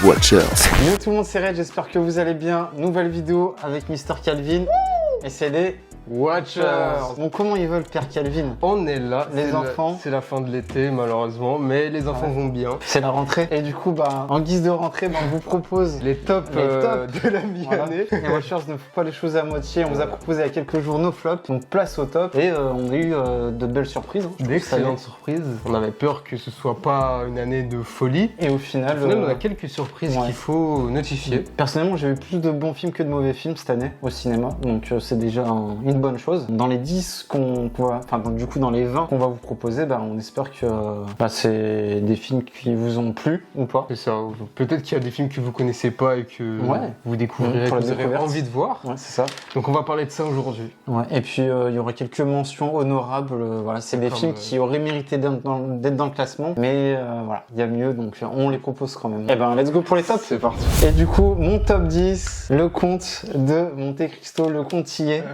Watchers. Yo tout le monde, c'est Red, j'espère que vous allez bien. Nouvelle vidéo avec Mr Calvin. Et c'est les Watchers. Bon, comment ils veulent, Père Calvin? On est là, les enfants. C'est la fin de l'été malheureusement, mais les enfants vont bien. C'est la rentrée. Et du coup, en guise de rentrée, on vous propose les tops de la mi-année. Voilà. Les Watchers ne font pas les choses à moitié. On vous a proposé il y a quelques jours nos flops, donc place au top. Et on a eu de belles surprises. D'excellentes surprises. On avait peur que ce soit pas une année de folie. Et au final, on a quelques surprises qu'il faut notifier. Personnellement, j'ai vu plus de bons films que de mauvais films cette année au cinéma. Donc c'est déjà une bonne chose. Dans les 10 dans les 20 qu'on va vous proposer, on espère que c'est des films qui vous ont plu ou pas. C'est ça. Peut-être qu'il y a des films que vous connaissez pas et que vous découvrirez, que vous aurez envie de voir. Ouais, c'est ça. Donc on va parler de ça aujourd'hui. Ouais. Et puis il y aura quelques mentions honorables. C'est des films qui auraient mérité d'être dans le classement, mais il y a mieux, donc on les propose quand même. Et let's go pour les tops. C'est parti. Et du coup, mon top 10, le conte de Monte Cristo, le conte y est.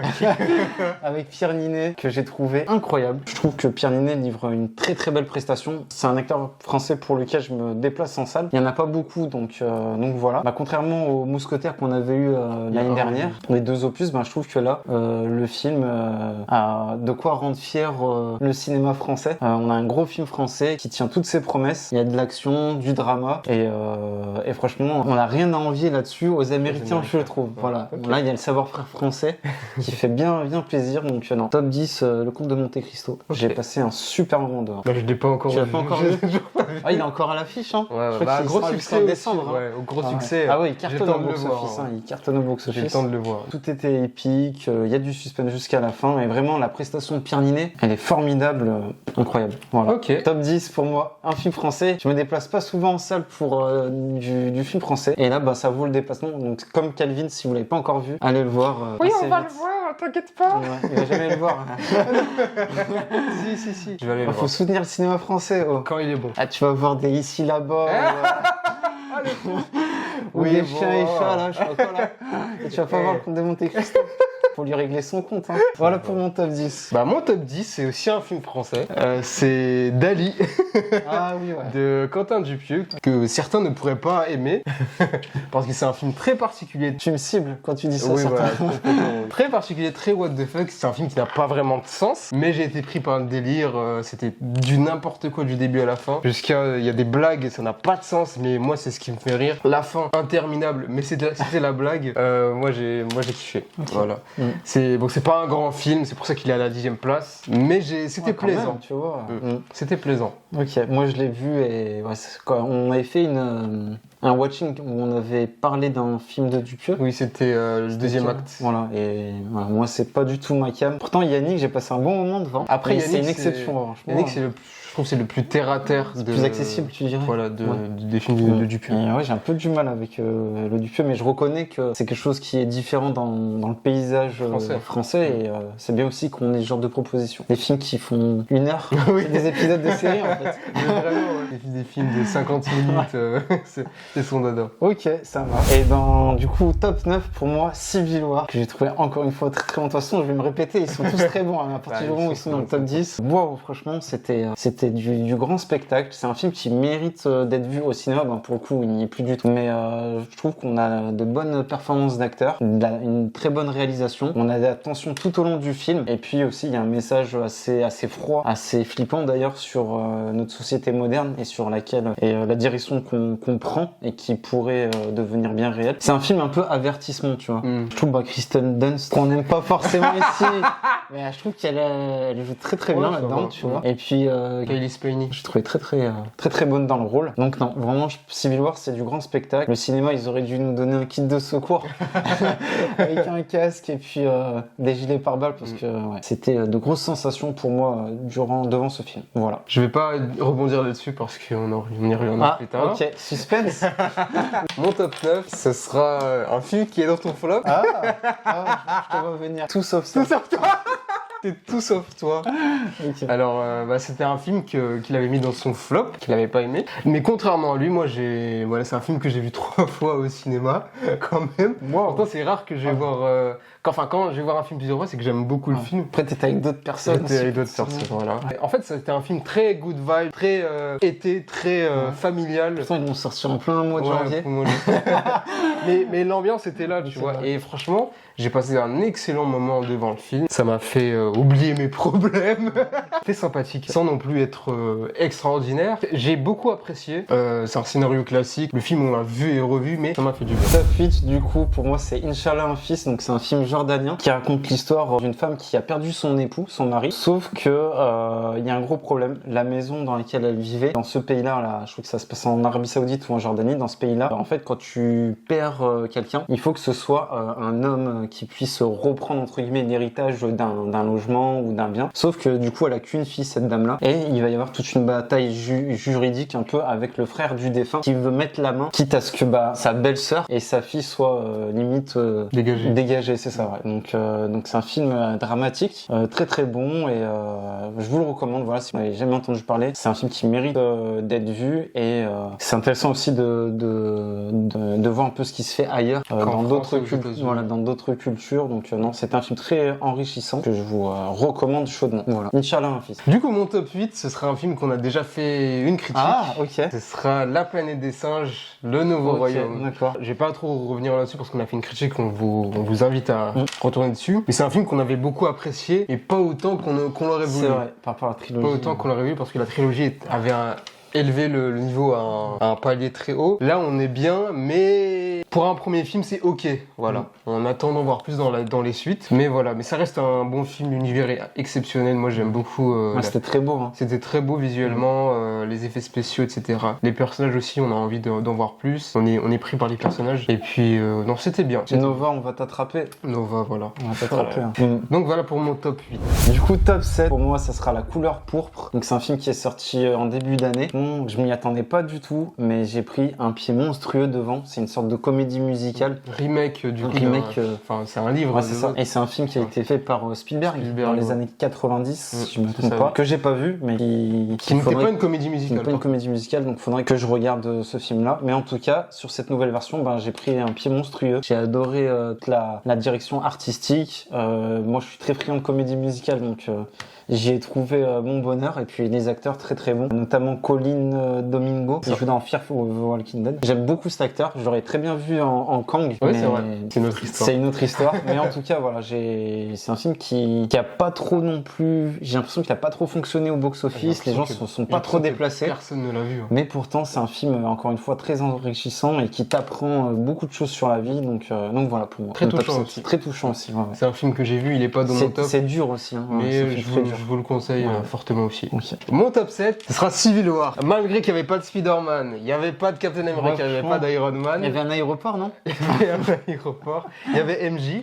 Avec Pierre Niney, que j'ai trouvé incroyable. Je trouve que Pierre Niney livre une très très belle prestation. C'est un acteur français pour lequel je me déplace en salle. Il n'y en a pas beaucoup, donc voilà. Contrairement aux Mousquetaires qu'on avait eu l'année dernière, les deux opus, je trouve que là, le film a de quoi rendre fier le cinéma français. On a un gros film français qui tient toutes ses promesses. Il y a de l'action, du drama, et franchement, on n'a rien à envier là-dessus aux Américains, je trouve. Voilà. Okay. Là, il y a le savoir-faire français qui fait bien bien plaisir, donc non. Top 10, le conte de Monte Cristo. Okay. J'ai passé un super moment dehors. Je l'ai pas encore vu. Tu l'as pas encore vu? Ah, il est encore à l'affiche, hein. Je crois qu'il gros succès en décembre. Ouais, au gros succès. Ah oui, il cartonne au box-office. Il cartonne au box-office. J'ai le temps de le voir. Tout était épique, il y a du suspense jusqu'à la fin, et vraiment la prestation de Pierre Niney, elle est formidable, incroyable. Voilà. Ok. Top 10 pour moi, un film français. Je me déplace pas souvent en salle pour du film français, et là ça vaut le déplacement. Donc comme Calvin, si vous l'avez pas encore vu, allez le voir. Oui, on va le voir, t'inquiète pas. Ouais, il va jamais le voir. Si. Je vais aller le voir. Faut soutenir le cinéma français. Quand il est bon. Ah, tu vas voir des ici là-bas. Oui, les chiens et chats là, je sais pas quoi là. Et tu vas pas voir le conte de Monte Cristo. Faut lui régler son compte. Hein. Voilà pour mon top 10. Mon top 10, c'est aussi un film français. C'est Dali. Ah oui, ouais. De Quentin Dupieux, que certains ne pourraient pas aimer. Parce que c'est un film très particulier. Tu me cibles quand tu dis ça. Oui, voilà. Très particulier, très what the fuck. C'est un film qui n'a pas vraiment de sens. Mais j'ai été pris par un délire. C'était du n'importe quoi du début à la fin. Jusqu'à, il y a des blagues et ça n'a pas de sens. Mais moi, c'est ce qui me fait rire. La fin, interminable. Mais c'était la blague. Moi, j'ai kiffé. Okay. Voilà. C'est pas un grand film, c'est pour ça qu'il est à la 10e place, mais c'était plaisant, même, tu vois. C'était plaisant. Ok, moi je l'ai vu et on avait fait un watching où on avait parlé d'un film de Dupieux. Oui, c'était le deuxième acte. Voilà, et moi c'est pas du tout ma cam. Pourtant Yannick, j'ai passé un bon moment devant. Après c'est une exception. Yannick, je trouve que c'est le plus terre à terre, plus accessible, tu dirais. Voilà, des films de Dupieux. Ouais, j'ai un peu du mal avec le Dupieux, mais je reconnais que c'est quelque chose qui est différent dans le paysage français et c'est bien aussi qu'on ait ce genre de propositions. Des films qui font 1 heure, c'est des épisodes de série en fait. Vraiment, des films de 50 minutes, c'est son dada. Ok, ça marche. Et du coup, top 9 pour moi, Civil War, que j'ai trouvé encore une fois très très bon. De toute façon, je vais me répéter, ils sont tous très bons à partir du moment où ils sont dans le top 10. Wow, franchement, c'était du grand spectacle. C'est un film qui mérite d'être vu au cinéma. Pour le coup, il n'y est plus du tout. Mais je trouve qu'on a de bonnes performances d'acteurs, une très bonne réalisation. On a de la tension tout au long du film. Et puis aussi, il y a un message assez froid, assez flippant d'ailleurs sur notre société moderne et sur laquelle la direction qu'on prend et qui pourrait devenir bien réelle. C'est un film un peu avertissement, tu vois. Je trouve Kristen Dunst, qu'on n'aime pas forcément ici, mais je trouve qu'elle joue très très bien là-dedans, tu vois. Et puis Kailee Spaeny, je trouvais très bonne dans le rôle. Donc non, vraiment Civil War, c'est du grand spectacle. Le cinéma, ils auraient dû nous donner un kit de secours avec un casque et puis des gilets pare-balles parce que c'était de grosses sensations pour moi devant ce film. Voilà. Je vais pas rebondir là-dessus parce qu'on y reviendra plus tard. Ok, suspense. Mon top 9, ce sera un film qui est dans ton flop. Je te vois venir. Tout sauf ça. Tout sauf toi. T'es tout sauf toi. Ok. Alors, c'était un film qu'il avait mis dans son flop, qu'il avait pas aimé. Mais contrairement à lui, moi, voilà, c'est un film que j'ai vu 3 fois au cinéma, quand même. Wow. Pourtant, c'est rare que je vais voir. Quand je vais voir un film plusieurs fois, c'est que j'aime beaucoup le film. Après, t'étais avec d'autres personnes. J'étais avec d'autres personnes, voilà. En fait, c'était un film très good vibe, très été, très familial. Pourtant, ils l'ont sorti en plein mois de Ouais, janvier. pour moi, mais l'ambiance était là, tu vois. vrai. Et franchement, j'ai passé un excellent moment devant le film. Ça m'a fait oublier mes problèmes. C'était sympathique, sans non plus être extraordinaire. J'ai beaucoup apprécié. C'est un scénario classique. Le film, on l'a vu et revu, mais ça m'a fait du bien. Top 8, du coup, pour moi, c'est Inch'Allah un fils. Donc, c'est un film jordanien qui raconte l'histoire d'une femme qui a perdu son époux, son mari. Sauf que il y a un gros problème. La maison dans laquelle elle vivait, dans ce pays-là, là, je crois que ça se passe en Arabie Saoudite ou en Jordanie, dans ce pays-là, en fait, quand tu perds quelqu'un, il faut que ce soit un homme qui puisse reprendre entre guillemets l'héritage d'un logement ou d'un bien. Sauf que du coup, elle a qu'une fille, cette dame-là, et il va y avoir toute une bataille juridique un peu avec le frère du défunt qui veut mettre la main, quitte à ce que sa belle-sœur et sa fille soient limite dégagées, c'est ça. Ouais. Donc c'est un film dramatique, très très bon, et je vous le recommande. Voilà, si vous n'avez jamais entendu parler, c'est un film qui mérite d'être vu, et c'est intéressant aussi de voir un peu ce qui se fait ailleurs dans d'autres cultures. Voilà, dans d'autres cultures. Donc non, c'est un film très enrichissant que je vous recommande chaudement. Voilà. Inch'Allah un fils. Du coup, mon top 8, ce sera un film qu'on a déjà fait une critique. Ah, ok. Ce sera La planète des singes, le nouveau royaume. D'accord. Je vais pas trop revenir là-dessus parce qu'on a fait une critique, on vous invite à retourner dessus. Mais c'est un film qu'on avait beaucoup apprécié et pas autant qu'on l'aurait voulu. C'est vrai, par rapport à la trilogie. Pas autant qu'on l'aurait voulu parce que la trilogie avait élevé le niveau à un palier très haut. Là, on est bien, mais pour un premier film, c'est ok. Voilà. On attend d'en voir plus dans les suites. Mais voilà, mais ça reste un bon film, l'univers est exceptionnel. Moi, j'aime beaucoup. C'était très beau. Hein. C'était très beau visuellement, les effets spéciaux, etc. Les personnages aussi, on a envie d'en voir plus. On est pris par les personnages. Et puis, non, c'était bien. Nova, on va t'attraper. Nova, voilà. On va t'attraper. Donc voilà pour mon top 8. Du coup, top 7, pour moi, ça sera La couleur pourpre. Donc c'est un film qui est sorti en début d'année. Je m'y attendais pas du tout, mais j'ai pris un pied monstrueux devant. C'est une sorte de comédie musicale. Remake du coup. Enfin, c'est un livre. Ouais, c'est ça. Et c'est un film qui a été fait par Spielberg dans les années 90, si je me trompe pas. Que j'ai pas vu, mais qui n'était pas une comédie musicale. Pas une comédie musicale, donc faudrait que je regarde ce film-là. Mais en tout cas, sur cette nouvelle version, j'ai pris un pied monstrueux. J'ai adoré la direction artistique. Moi, je suis très friand de comédie musicale, donc j'y ai trouvé mon bonheur. Et puis les acteurs très très bons, notamment Colin Domingo qui joue dans Fear of the Walking Dead. J'aime beaucoup cet acteur, je l'aurais très bien vu en Kang. Oui, c'est vrai, c'est une autre histoire. C'est une autre histoire, mais en tout cas voilà, c'est un film qui a pas trop non plus, j'ai l'impression qu'il a pas trop fonctionné au box-office, les gens sont pas trop déplacés. Personne ne l'a vu. Hein. Mais pourtant c'est un film encore une fois très enrichissant et qui t'apprend beaucoup de choses sur la vie, donc voilà pour moi. Très touchant aussi. Très touchant aussi. Ouais. C'est un film que j'ai vu, il est pas dans mon top. C'est dur aussi, hein. Mais je vous le conseille fortement aussi. Okay. Mon top 7, ce sera Civil War. Malgré qu'il n'y avait pas de Spider-Man, il n'y avait pas de Captain America, il n'y avait pas d'Iron Man. Il y avait un aéroport, non? Il y avait un aéroport, il y avait MJ.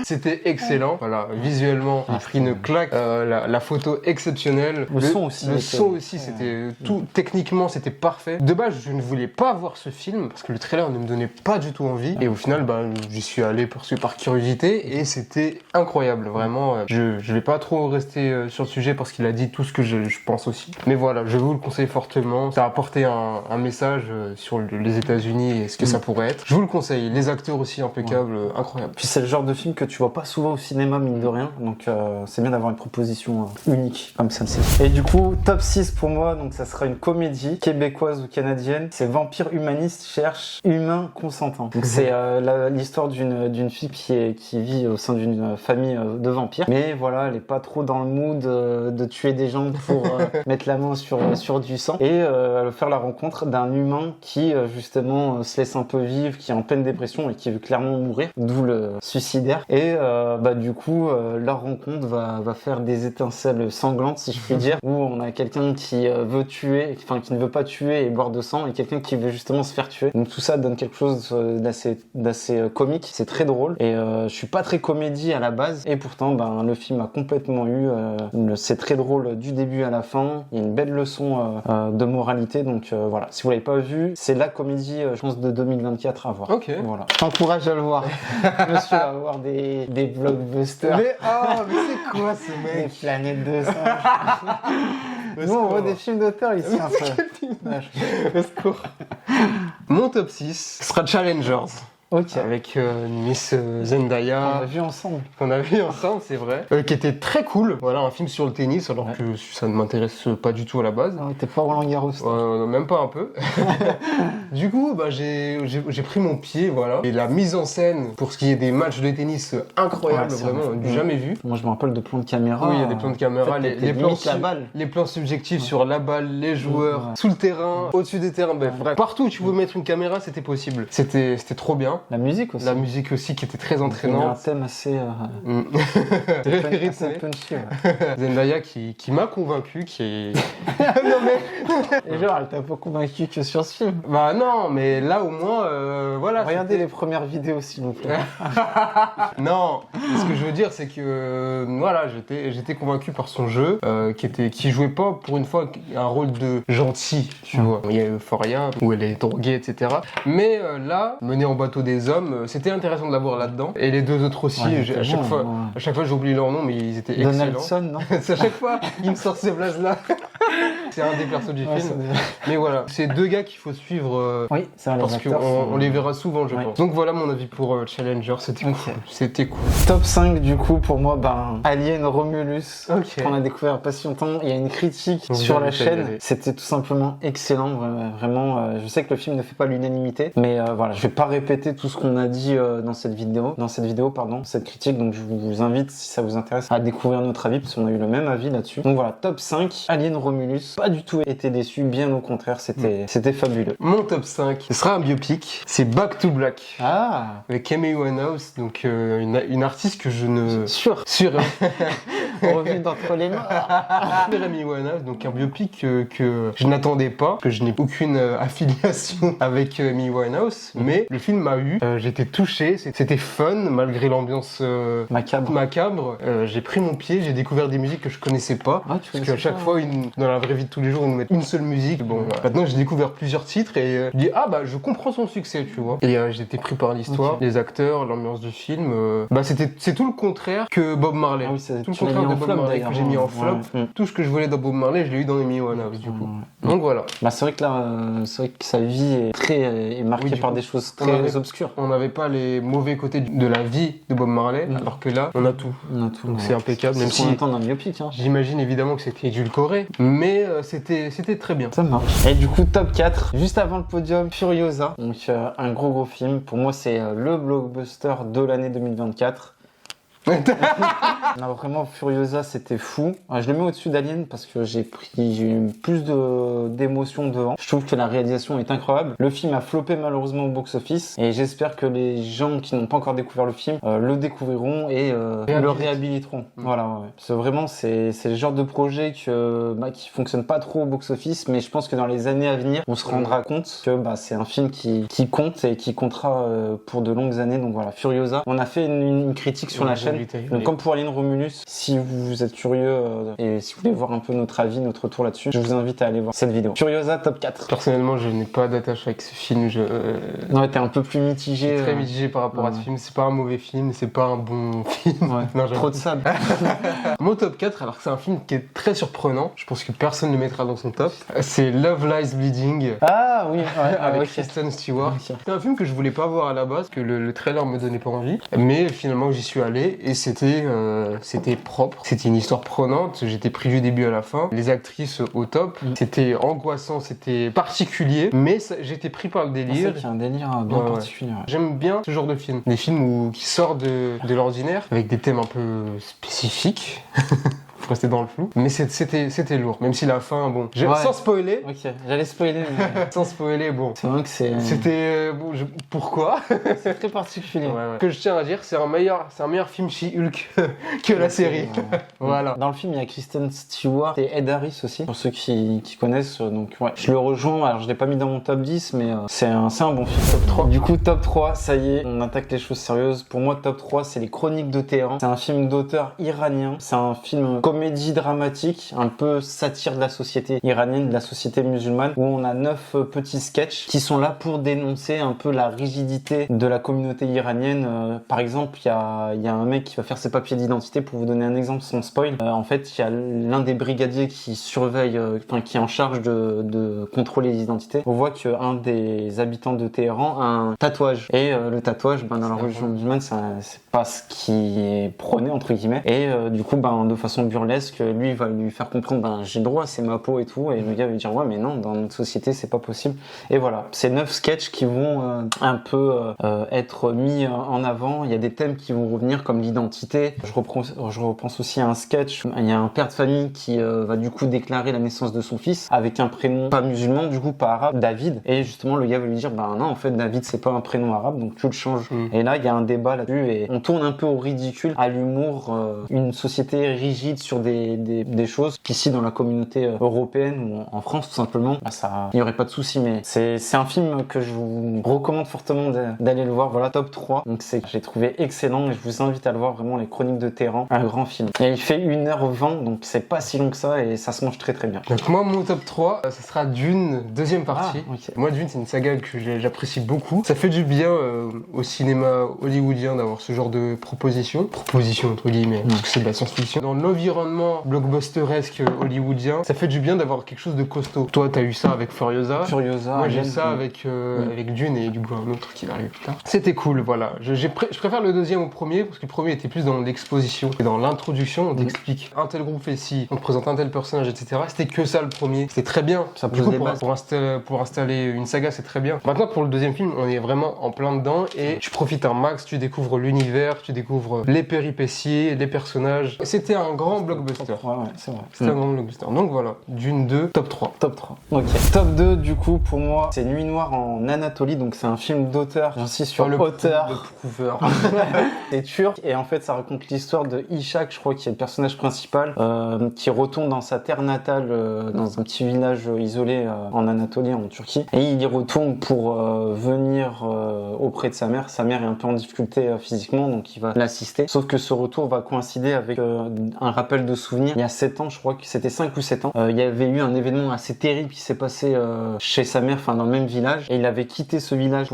C'était excellent. Voilà, visuellement, il a pris une claque. La photo exceptionnelle. Le son aussi, c'était tout. Techniquement, c'était parfait. De base, je ne voulais pas voir ce film parce que le trailer ne me donnait pas du tout envie. Et au final, j'y suis allé par curiosité et c'était incroyable. Vraiment, je vais pas trop rester sur le sujet parce qu'il a dit tout ce que je pense aussi. Mais voilà, je vous le conseille fortement. Ça a apporté un message sur les États-Unis et ce que ça pourrait être. Je vous le conseille. Les acteurs aussi impeccables, incroyables. Puis c'est le genre de film que tu vois pas souvent au cinéma, mine de rien. Donc c'est bien d'avoir une proposition unique comme celle-ci. Et du coup, top 6 pour moi, donc ça sera une comédie québécoise ou canadienne. C'est Vampire humaniste cherche humain consentant. Donc c'est l'histoire d'une fille qui vit au sein d'une famille de vampires. Mais voilà, elle est pas trop dans le mood de tuer des gens pour mettre la main sur du sang. Et elle va faire la rencontre d'un humain qui justement se laisse un peu vivre, qui est en pleine dépression et qui veut clairement mourir, d'où le suicidaire. Et du coup, leur rencontre va faire des étincelles sanglantes, si je puis dire, où on a quelqu'un qui veut tuer, enfin qui ne veut pas tuer et boire de sang, et quelqu'un qui veut justement se faire tuer. Donc tout ça donne quelque chose d'assez comique. C'est très drôle. Et je suis pas très comédie à la base, et pourtant le film a complètement eu c'est très drôle du début à la fin. Il y a une belle leçon de moralité. Donc voilà, si vous l'avez pas vu, c'est la comédie, je pense, de 2024 à voir. Ok. Voilà. Je t'encourage à le voir. Monsieur va voir des blockbusters. Mais c'est quoi ce Des mec? planètes de singes. Nous, on voit des films d'auteur ici. Un peu. Au secours. Mon top 6 sera Challengers. Ok. Avec Miss On Zendaya, l'a vu ensemble. qu'on a vu ensemble, c'est vrai, qui était très cool. Voilà, un film sur le tennis, alors que ça ne m'intéresse pas du tout à la base. Ah, t'es pas Roland Garros. Même pas un peu. Du coup, bah, j'ai pris mon pied, voilà. Et la mise en scène, pour ce qui est des matchs de tennis, incroyable, Ouais, c'est vraiment, vrai. du jamais vu. Moi, je me rappelle de plans de caméra. Oui, il y a des plans de caméra, En fait, les plans, la balle. les plans subjectifs sur la balle, les joueurs, Ouais. sous le terrain, au-dessus des terrains, bref. Partout où tu pouvais mettre une caméra, c'était possible. C'était trop bien. La musique aussi. La musique aussi qui était très Il y a un entraînante. thème assez Très assez rythmé. punchy. Ouais. Zendaya qui m'a convaincu, qui est... Non mais. Et genre, elle t'a pas convaincu que sur ce film. Bah non, mais là au moins, voilà. Regardez les premières vidéos, s'il vous plaît. Non, ce que je veux dire, c'est que voilà, j'étais convaincu par son jeu, qui jouait pas pour une fois un rôle de gentil, tu vois. Il y a Euphoria où elle est droguée, etc. Mais là, Mener en bateau des hommes, c'était intéressant de la voir là-dedans. Et les deux autres aussi, Ouais, à chaque fois, à chaque fois j'oublie leur nom, mais ils étaient excellents. Donaldson, non? C'est à chaque fois, il me sort ces blases-là. C'est un des persos du Ouais, film. c'est- Mais voilà, c'est deux gars qu'il faut suivre. Oui, c'est vrai, les Parce acteurs qu'on sont- on les verra souvent, je Ouais. pense. Donc voilà mon avis pour Challenger, c'était Ok. cool. C'était cool. Top 5 du coup pour moi, Alien Romulus, Ok. qu'on a découvert pas si longtemps. Il y a une critique On sur vient la de chaîne, regarder. c'était tout simplement excellent, vraiment. Je sais que le film ne fait pas l'unanimité, mais voilà, je vais pas répéter tout ce qu'on a dit dans cette vidéo, cette critique. Donc je vous invite, si ça vous intéresse, à découvrir notre avis, parce qu'on a eu le même avis là-dessus. Donc voilà, top 5, Alien Romulus, pas du tout été déçu, bien au contraire, c'était fabuleux. Mon top 5, ce sera un biopic, c'est Back to Black. Ah, Avec Amy Winehouse, donc une artiste que je ne... sûr, Sur revenu d'entre les morts. Amy Winehouse, donc un biopic que je n'attendais pas, que je n'ai aucune affiliation avec Amy Winehouse, mais le film m'a eu, j'étais touché, c'était fun malgré l'ambiance macabre. J'ai pris mon pied, j'ai découvert des musiques que je connaissais pas, Ah, tu parce connaissais qu'à chaque pas, fois, dans la vraie vie de tous les jours, ils nous mettent une seule musique. Bon, maintenant j'ai découvert plusieurs titres et je dis ah bah je comprends son succès, tu vois. Et j'ai été pris par l'histoire, Ok. les acteurs, l'ambiance du film. C'est tout le contraire que Bob Marley. Ah oui, c'est tout le tu l'as mis contraire en de Bob flop Marley d'ailleurs. que j'ai mis en flop. Ouais. Tout ce que je voulais dans Bob Marley, je l'ai eu dans Amy Winehouse du coup. Ouais. Donc voilà. Bah, c'est vrai que là, c'est vrai que sa vie est marquée Oui, du par coup, des choses on très avait- obscures. On n'avait pas les mauvais côtés de la vie de Bob Marley, alors que là, on a tout. On a tout. Donc ouais. c'est impeccable, même C'est ce si qu'on attend d'un biopic. Hein. j'imagine évidemment que c'était édulcoré, mais c'était très bien. Ça marche. Et du coup, top 4, juste avant le podium, Furiosa. Donc, un gros film. Pour moi, c'est le blockbuster de l'année 2024. Non, vraiment, Furiosa, c'était fou. Je le mets au-dessus d'Alien parce que j'ai eu plus d'émotions devant. Je trouve que la réalisation est incroyable. Le film a floppé malheureusement au box-office et j'espère que les gens qui n'ont pas encore découvert le film le découvriront et le réhabiliteront. Voilà, ouais. Parce que vraiment, c'est le genre de projet qui fonctionne pas trop au box-office, mais je pense que dans les années à venir, on se rendra compte que c'est un film qui compte et qui comptera pour de longues années. Donc voilà, Furiosa. On a fait une critique sur la chaîne. Donc comme pour Alien Romulus, si vous êtes curieux et si vous voulez voir un peu notre avis, notre retour là-dessus, je vous invite à aller voir cette vidéo. Furiosa top 4. Personnellement, je n'ai pas d'attache avec ce film. Non, t'es un peu plus mitigé. Très mitigé par rapport à ce film. C'est pas un mauvais film, c'est pas un bon film. Ouais. Non, Trop de sable. Mon top 4, alors que c'est un film qui est très surprenant, je pense que personne ne le mettra dans son top, c'est Love Lies Bleeding. Ah oui, Avec ok. Kristen Stewart. Ok. C'était un film que je voulais pas voir à la base, que le trailer me donnait pas envie, mais finalement j'y suis allé et c'était propre, c'était une histoire prenante, j'étais pris du début à la fin, les actrices au top, c'était angoissant, c'était particulier, mais j'étais pris par le C'est délire. qu'il y a un délire bien Ouais. particulier. Ouais. J'aime bien ce genre de film, des films qui sortent de l'ordinaire, avec des thèmes un peu spécifiques. Faut rester dans le flou, mais c'était lourd, même si la fin, bon, Ouais. sans spoiler, Ok, j'allais spoiler, mais sans spoiler, bon, c'est vrai que c'était bon, pourquoi? c'est très particulier. Ouais. Ce que je tiens à dire, c'est un meilleur film She-Hulk que la série. Voilà. Dans le film, il y a Kristen Stewart et Ed Harris aussi, pour ceux qui connaissent. Donc ouais, je le rejoins. Alors je l'ai pas mis dans mon top 10, mais c'est un bon film. Top 3. Du coup, top 3, ça y est, on attaque les choses sérieuses. Pour moi, top 3, c'est Les Chroniques de Téhéran. C'est un film d'auteur iranien. C'est un film comédie comédie dramatique, un peu satire de la société iranienne, de la société musulmane, où on a 9 petits sketchs qui sont là pour dénoncer un peu la rigidité de la communauté iranienne. Par exemple, il y a un mec qui va faire ses papiers d'identité. Pour vous donner un exemple sans spoil, en fait, il y a l'un des brigadiers qui surveille, qui est en charge de contrôler les identités. On voit qu'un des habitants de Téhéran a un tatouage. Et le tatouage, dans la religion musulmane, c'est pas ce qui est prôné, entre guillemets. Et du coup, de façon burlesque, lui, il va lui faire comprendre, j'ai le droit, c'est ma peau et tout. Et le gars va lui dire, ouais, mais non, dans notre société, c'est pas possible. Et voilà, c'est 9 sketchs qui vont un peu être mis en avant. Il y a des thèmes qui vont revenir, comme l'identité. Je repense aussi à un sketch. Il y a un père de famille qui va du coup déclarer la naissance de son fils avec un prénom pas musulman, du coup pas arabe, David. Et justement, le gars va lui dire, non, en fait, David, c'est pas un prénom arabe, donc tu le changes. Et là, il y a un débat là-dessus et on tourne un peu au ridicule, à l'humour, une société rigide sur des choses qu'ici, dans la communauté européenne ou en France, tout simplement, il n'y aurait pas de souci. Mais c'est un film que je vous recommande fortement d'aller le voir. Voilà, top 3. Donc j'ai trouvé excellent et je vous invite à le voir, vraiment, Les Chroniques de Téhéran, un grand film. Et il fait 1h20, donc c'est pas si long que ça et ça se mange très très bien. Donc moi, mon top 3, ça sera Dune, deuxième partie. Okay. Moi, Dune, c'est une saga que j'apprécie beaucoup. Ça fait du bien au cinéma hollywoodien d'avoir ce genre de proposition entre guillemets, parce que c'est de la science-fiction. Dans l'environnement blockbusteresque hollywoodien, ça fait du bien d'avoir quelque chose de costaud. Toi, t'as eu ça avec Furiosa. Moi, j'ai ça avec Dune et du coup un autre qui arrive plus tard. C'était cool, voilà. Je préfère le deuxième au premier, parce que le premier était plus dans l'exposition. Et dans l'introduction, on t'explique un tel groupe fait ci, on te présente un tel personnage, etc. C'était que ça le premier. C'était très bien. Ça pose des bases. Pour installer une saga, c'est très bien. Maintenant, pour le deuxième film, on est vraiment en plein dedans et tu profites un max, tu découvres l'univers, tu découvres les péripéties, les personnages. C'était un grand blockbuster. Ouais, c'est vrai. C'était un grand blockbuster. Donc voilà, Dune 2, top 3. Top 3. Ok. Top 2, du coup, pour moi, c'est Nuit Noire en Anatolie. Donc, c'est un film d'auteur. J'insiste sur auteur. Le prouveur. C'est turc. Et en fait, ça raconte l'histoire de Ishak, je crois, qui est le personnage principal, qui retourne dans sa terre natale, dans un petit village isolé en Anatolie, en Turquie. Et il y retourne pour venir auprès de sa mère. Sa mère est un peu en difficulté physiquement, donc il va l'assister. Sauf que ce retour va coïncider avec un rappel de souvenirs. Il y a 7 ans, je crois que c'était 5 ou 7 ans, il y avait eu un événement assez terrible qui s'est passé chez sa mère, dans le même village. Et il avait quitté ce village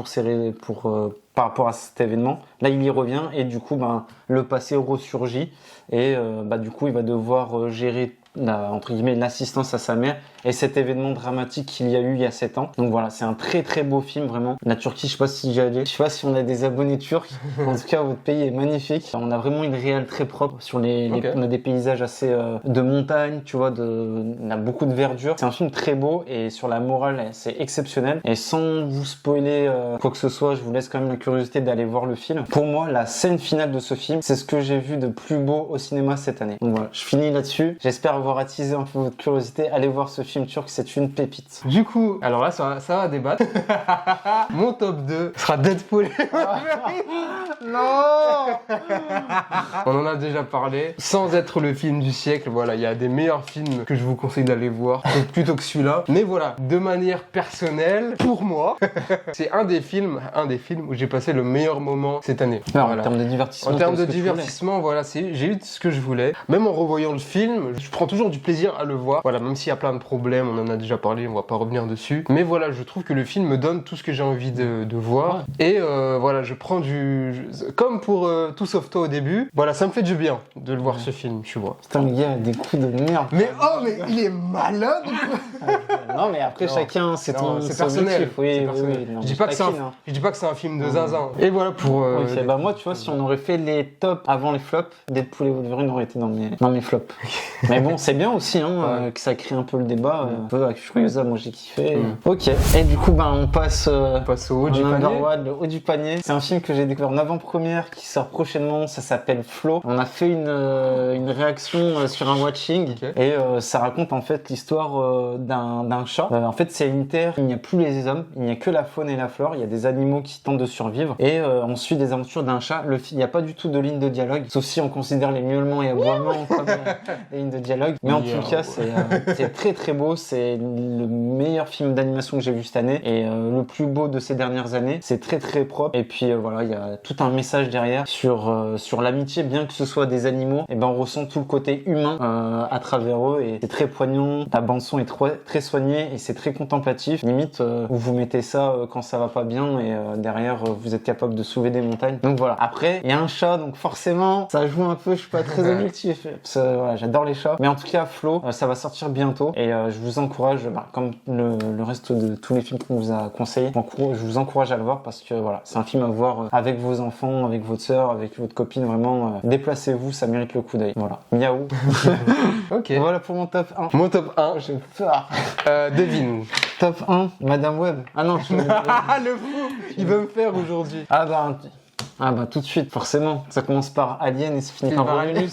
par rapport à cet événement. Là, il y revient et du coup, le passé ressurgit. Et du coup, il va devoir gérer entre guillemets l'assistance à sa mère et cet événement dramatique qu'il y a eu il y a 7 ans. Donc voilà, c'est un très très beau film, vraiment. La Turquie, je sais pas si j'y allais, je sais pas si on a des abonnés turcs. En tout cas, votre pays est magnifique. On a vraiment une réal très propre sur on a des paysages assez de montagne, tu vois, on a beaucoup de verdure. C'est un film très beau et sur la morale, c'est exceptionnel. Et sans vous spoiler quoi que ce soit, je vous laisse quand même la curiosité d'aller voir le film. Pour moi, la scène finale de ce film, c'est ce que j'ai vu de plus beau au cinéma cette année. Donc voilà, je finis là-dessus. J'espère avoir attisé un peu votre curiosité. Allez voir ce film turc, c'est une pépite. Du coup, alors là, ça va débattre. Mon top 2 sera Deadpool. Non. On en a déjà parlé. Sans être le film du siècle, voilà, il y a des meilleurs films que je vous conseille d'aller voir plutôt que celui-là. Mais voilà, de manière personnelle, pour moi, c'est un des films où j'ai passé le meilleur moment cette année. Alors, voilà. en termes de divertissement. En termes de divertissement, voilà, j'ai eu ce que je voulais. Même en revoyant le film, je prends toujours du plaisir à le voir. Voilà, même s'il y a plein de problèmes, on en a déjà parlé, on va pas revenir dessus. Mais voilà, je trouve que le film me donne tout ce que j'ai envie de voir. Ouais. Et voilà, je prends comme pour Tout sauf toi au début, voilà, ça me fait du bien de le voir ce film, tu vois. Putain, le gars a des coups de merde. Mais il est malade. Non, mais après, chacun, c'est personnel. Oui, non, je dis pas que c'est un film de zinzin. Et voilà pour. Moi, tu vois, si on aurait fait les tops avant les flops, Deadpool et Wolverine auraient été dans mes flops. Mais bon, c'est bien aussi que ça crée un peu le débat. Un peu avec Furiosa, moi j'ai kiffé. Ok. Et du coup, on passe au haut du panier. Le haut du panier. C'est un film que j'ai découvert en avant-première qui sort prochainement. Ça s'appelle Flow. On a fait une réaction sur un watching et ça raconte en fait l'histoire d'un un chat. En fait, c'est une terre, il n'y a plus les hommes, il n'y a que la faune et la flore, il y a des animaux qui tentent de survivre, et on suit des aventures d'un chat. Il n'y a pas du tout de ligne de dialogue, sauf si on considère les miaulements et aboiements comme des lignes de dialogue. Mais en tout cas, c'est très très beau, c'est le meilleur film d'animation que j'ai vu cette année, et le plus beau de ces dernières années. C'est très très propre, et puis voilà, il y a tout un message derrière sur l'amitié, bien que ce soit des animaux, et ben on ressent tout le côté humain à travers eux, et c'est très poignant. La bande son est très soignée, et c'est très contemplatif, limite vous mettez ça quand ça va pas bien, et derrière vous êtes capable de soulever des montagnes. Donc voilà, après il y a un chat, donc forcément ça joue un peu, je suis pas très objectif, parce que, voilà, j'adore les chats, mais en tout cas Flo, ça va sortir bientôt, et je vous encourage, comme le reste de tous les films qu'on vous a conseillés, je vous encourage à le voir, parce que voilà, c'est un film à voir avec vos enfants, avec votre sœur, avec votre copine, vraiment déplacez-vous, ça mérite le coup d'œil. Voilà, miaou. Ok. Voilà pour mon top 1. Mon top 1, J'ai peur. devine. Top 1, Madame Web. Ah non, Ah, le fou, il va me faire aujourd'hui. Ah bah tout de suite, forcément. Ça commence par Alien et ça finit par Romulus.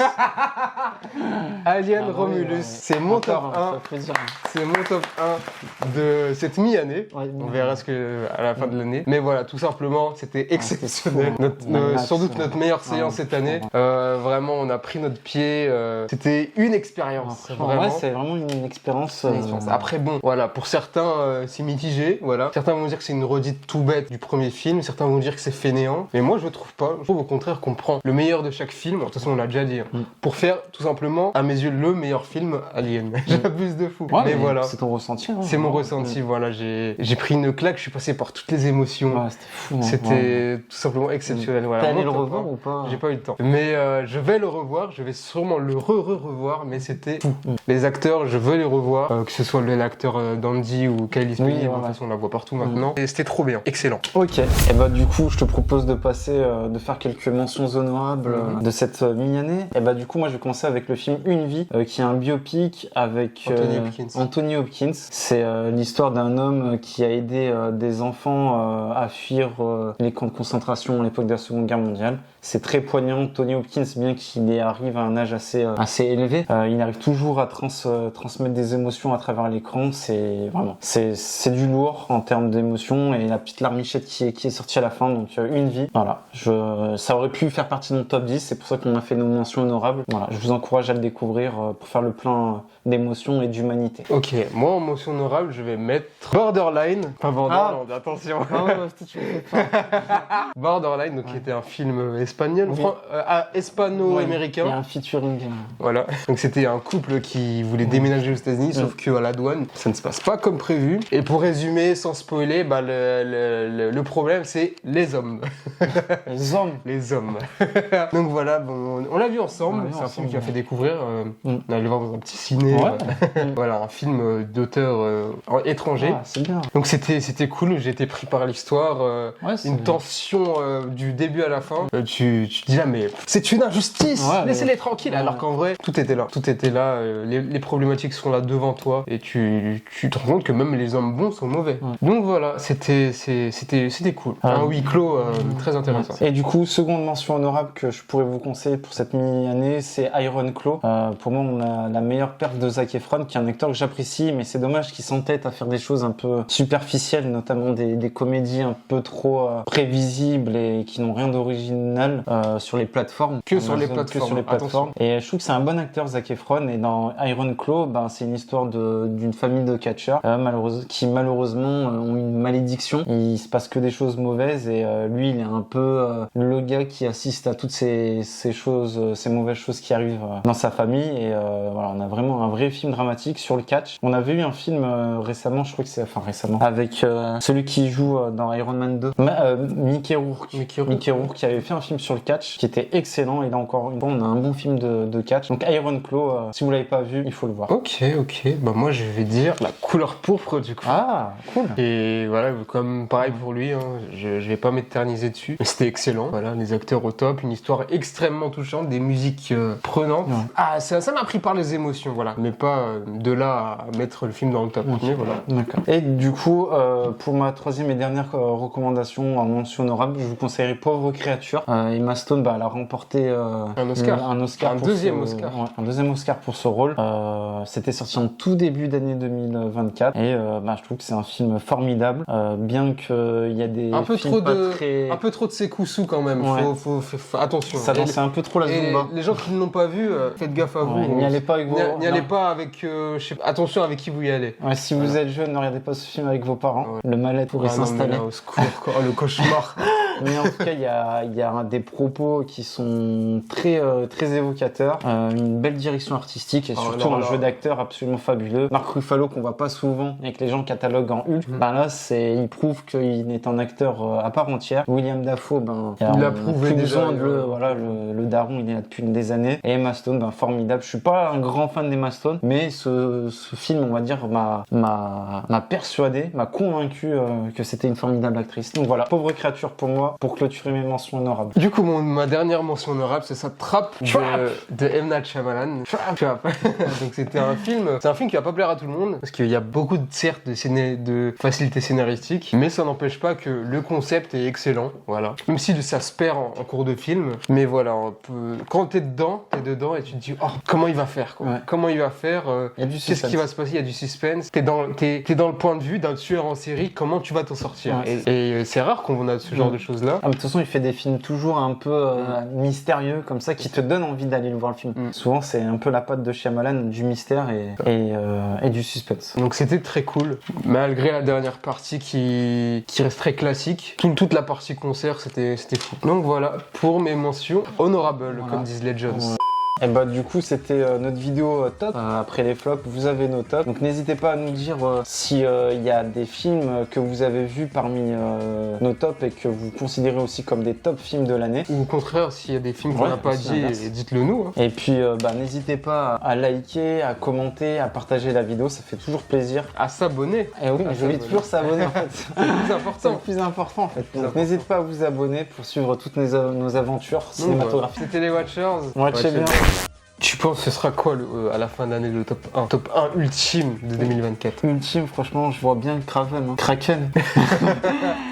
Alien Ah, Romulus, oui, c'est mon top 1. ça fait plaisir. C'est mon top 1 de cette mi-année. Ouais, On verra à la fin de l'année. Mais voilà, tout simplement, c'était exceptionnel. Sans doute notre meilleure séance cette année. Vraiment, on a pris notre pied. C'était une expérience. Vraiment. Ouais, c'est vraiment une expérience. Après, bon, voilà, pour certains, c'est mitigé. Voilà. Certains vont dire que c'est une redite tout bête du premier film. Certains vont dire que c'est fainéant. Mais moi, je trouve pas. Je trouve au contraire qu'on prend le meilleur de chaque film. De toute façon, on l'a déjà dit. Pour faire tout simplement, à mes yeux, le meilleur film Alien. J'abuse de fou. Ouais, mais voilà. C'est ton ressenti. Hein, c'est mon ressenti. Voilà, j'ai pris une claque. Je suis passé par toutes les émotions. Ouais, c'était fou. Hein. C'était tout simplement exceptionnel. Voilà. T'es allé le revoir ou pas? J'ai pas eu le temps. Mais je vais le revoir. Je vais sûrement le revoir. Mais c'était fou. Les acteurs, je veux les revoir. Que ce soit l'acteur d'Andy ou Kylie Spenny. De toute façon, on la voit partout maintenant. Et c'était trop bien. Excellent. Ok. Et bah du coup, je te propose de passer, de faire quelques mentions honorables de cette mini-année. Et bah du coup, moi, je vais commencer avec le film Une vie, qui est un biopic avec Anthony Hopkins. C'est l'histoire d'un homme qui a aidé des enfants à fuir les camps de concentration à l'époque de la Seconde Guerre mondiale. C'est très poignant. Tony Hopkins, bien qu'il arrive à un âge assez élevé, il arrive toujours à transmettre des émotions à travers l'écran. C'est du lourd en termes d'émotions, et la petite larmichette qui est sortie à la fin. Donc Une vie. Voilà. Ça aurait pu faire partie de mon top 10. C'est pour ça qu'on a fait nos mentions honorables. Voilà. Je vous encourage à le découvrir pour faire le plein d'émotions et d'humanité. Ok. Moi, en mention honorable, je vais mettre Borderline. Pas Borderland, attention. Borderline, donc qui était un film espagnol, hispano-américain. Il y a un featuring. Voilà. Donc c'était un couple qui voulait déménager aux États-Unis, sauf qu'à la douane, ça ne se passe pas comme prévu. Et pour résumer, sans spoiler, bah, le problème, c'est les hommes. Les hommes. Donc voilà, bon, on l'a vu ensemble. C'est un film qui m'a fait découvrir. On est allé voir dans un petit ciné. Voilà, un film d'auteur étranger. Ah, c'est bien. Donc c'était cool. J'ai été pris par l'histoire. Une tension du début à la fin. Tu te dis là, mais c'est une injustice. Laissez-les tranquilles. Alors qu'en vrai, tout était là. Tout était là. Les problématiques sont là devant toi. Et tu te rends compte que même les hommes bons sont mauvais. Donc voilà, c'était cool. Un huis clos très intéressant. Et du coup, seconde mention honorable que je pourrais vous conseiller pour cette mini-année, c'est Iron Claw. Pour moi, on a la meilleure perf de Zac Efron, qui est un acteur que j'apprécie, mais c'est dommage qu'il s'entête à faire des choses un peu superficielles, notamment des comédies un peu trop prévisibles et qui n'ont rien d'original sur les plateformes. Que sur les plateformes. Et je trouve que c'est un bon acteur, Zac Efron. Et dans Iron Claw, c'est une histoire d'une famille de catcheurs qui malheureusement ont une malédiction. Il se passe que des choses mauvaises, et lui, il est un peu le gars qui assiste à toutes ces choses, ces mauvaises choses qui arrivent dans sa famille. Et voilà, on a vraiment un vrai film dramatique sur le catch. On avait eu un film récemment, je crois que c'est récemment, avec celui qui joue dans Iron Man 2, Mickey Rourke, qui avait fait un film sur le catch qui était excellent. Et là encore une fois, on a un bon film de catch. Donc Iron Claw, si vous l'avez pas vu, il faut le voir. Ok. Bah moi je vais dire La couleur pourpre du coup. Ah, cool. Et voilà, comme pareil pour lui, je vais pas m'éterniser dessus. Mais c'était excellent. Voilà, les acteurs au top, une histoire extrêmement touchante, des musiques prenantes. Ah, ça m'a pris par les émotions, voilà. Mais pas de là à mettre le film dans le top. Mais voilà. D'accord. Et du coup, pour ma troisième et dernière recommandation en mention honorable, je vous conseillerais Pauvre créature. Emma Stone, elle a remporté un Oscar. Un Un deuxième Oscar. Ouais, un deuxième Oscar pour ce rôle. C'était sorti en tout début d'année 2024 et je trouve que c'est un film formidable, bien qu'il y a des un peu films un peu trop de sécoussous quand même. Ouais. Faut attention. Ça dansait un peu trop la Et Zumba. les gens qui ne l'ont pas vu, faites gaffe à vous. N'y allez pas avec vos... N'y allez pas avec... attention avec qui vous y allez. Ouais, si vous êtes jeune, ne regardez pas ce film avec vos parents. Ouais. Le mal-être pourrait s'installer. Au secours, quoi. Oh, le cauchemar. Mais en tout cas, il y a des propos qui sont très évocateurs, une belle direction artistique et surtout un jeu d'acteur absolument fabuleux. Mark Ruffalo qu'on voit pas souvent et que les gens cataloguent en Hulk, là il prouve qu'il est un acteur à part entière. William Dafoe, il a prouvé déjà. Le daron, il est là depuis des années. Et Emma Stone, formidable. Je suis pas un grand fan d'Emma Stone, mais ce film, on va dire, m'a persuadé, m'a convaincu que c'était une formidable actrice. Donc voilà, pauvre créature pour moi, pour clôturer mes mentions honorables. Du coup, ma dernière mention honorable, c'est ça, Trap de M. Night Shyamalan. Trap. Donc c'est un film qui va pas plaire à tout le monde, parce qu'il y a beaucoup de facilité scénaristique, mais ça n'empêche pas que le concept est excellent, voilà. Même si ça se perd en cours de film, mais voilà, quand t'es dedans et tu te dis, oh, comment il va faire, quoi. Ouais. Comment il va faire, qu'est-ce qui va se passer, il y a du suspense, t'es dans le point de vue d'un tueur en série, comment tu vas t'en sortir. Ouais. Et c'est rare qu'on a ce genre de choses-là. De toute façon, il fait des films toujours un peu mystérieux, comme ça, qui te donnent envie d'aller le voir le film. Souvent, c'est un peu la patte de Shyamalan, du mystère et du suspense. Donc c'était très cool, malgré la dernière partie qui reste très classique. Toute la partie concert, c'était fou. Donc voilà, pour mes mentions honorables, comme disent les Jones. Ouais. Et du coup c'était notre vidéo top. Après les flops, vous avez nos tops. Donc n'hésitez pas à nous dire si il y a des films que vous avez vus parmi nos tops et que vous considérez aussi comme des top films de l'année. Ou au contraire, s'il y a des films qu'on n'a pas dit, dites-le nous. Hein. Et puis n'hésitez pas à liker, à commenter, à partager la vidéo, ça fait toujours plaisir. À s'abonner. Et oui, je vais toujours s'abonner en fait. C'est le plus important. C'est le plus important en fait. Donc n'hésitez pas à vous abonner pour suivre toutes nos aventures cinématographiques. C'était les Watchers. Watchez bien. Tu penses que ce sera quoi à la fin d'année le top 1 Top 1 ultime de 2024. Ultime, franchement, je vois bien Kraken.